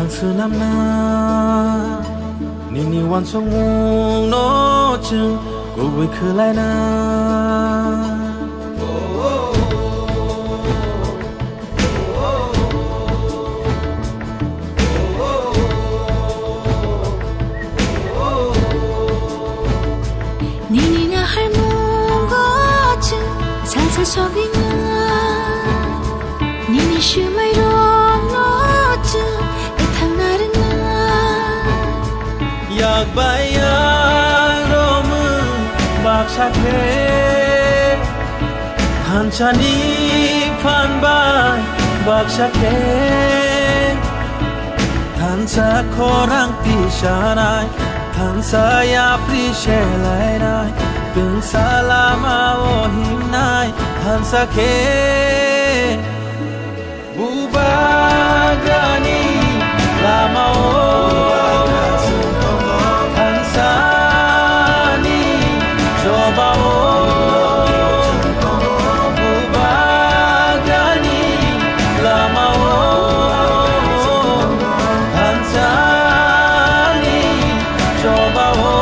nam na nini wan song mung no chung go gui khư lai na nini nga har mung go chung san sa so bi nga nini shu mai rom no chung ithang na na yak bai ya rom bak sa khe han chani phan bai bak sa khe han sa khorang ti shanai han sa ya pri she lai nai tung salama o him nai han sa khe bubagani lama o han sa ni joba o bubagani lama o han sa ni joba o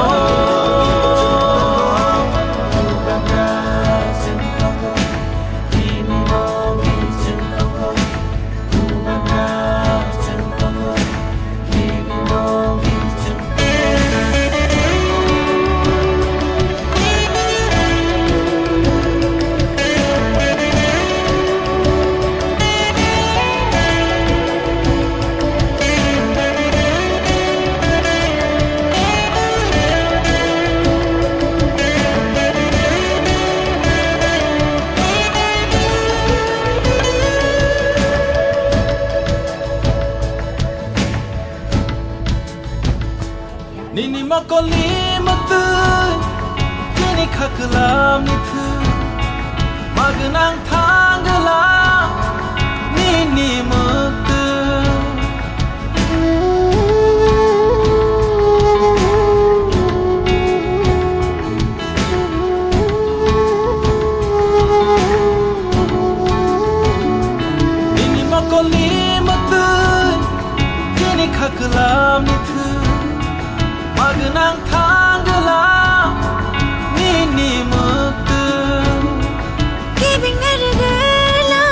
nini makoli matu kini khaklam ni thu magnang thangala nini matu nini makoli matu kini khaklam ni thu magnang thangala nini muktu giving nargala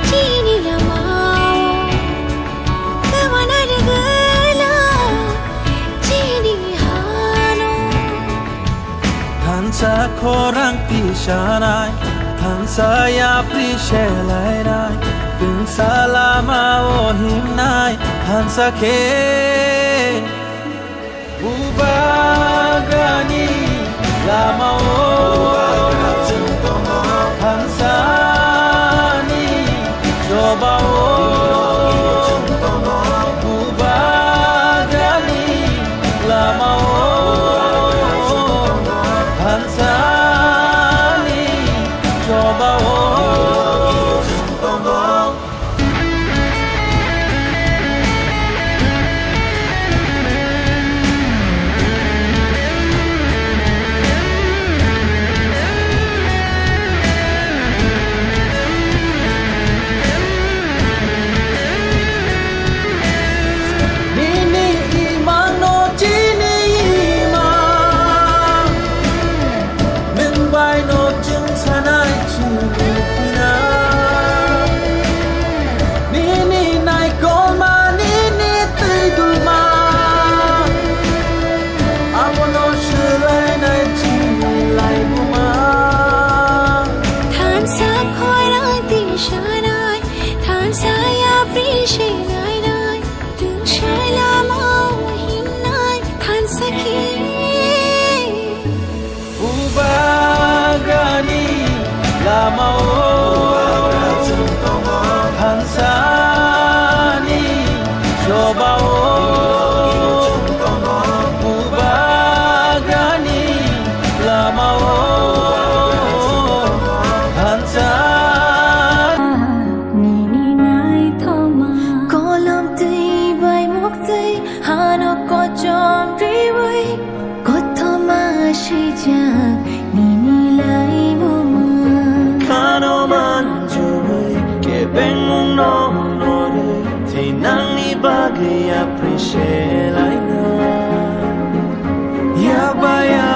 chini lamao kawa nargala chini hano thansa khorang ti shanai thansa ya pri she lai nai tung salama o him nai thansa khe bubagani lama o han sa ni joba o bubagani lama o han sa ni joba o lama o han sa ni joba o bubagani lama o han sa nini nai thoma kolam tei bai mok tei hano ko chom ri wai ko thoma shi ja nini lai mo Kano man juwe ke beng mong no no de nang ni bagay appreciate lai na ya ba ya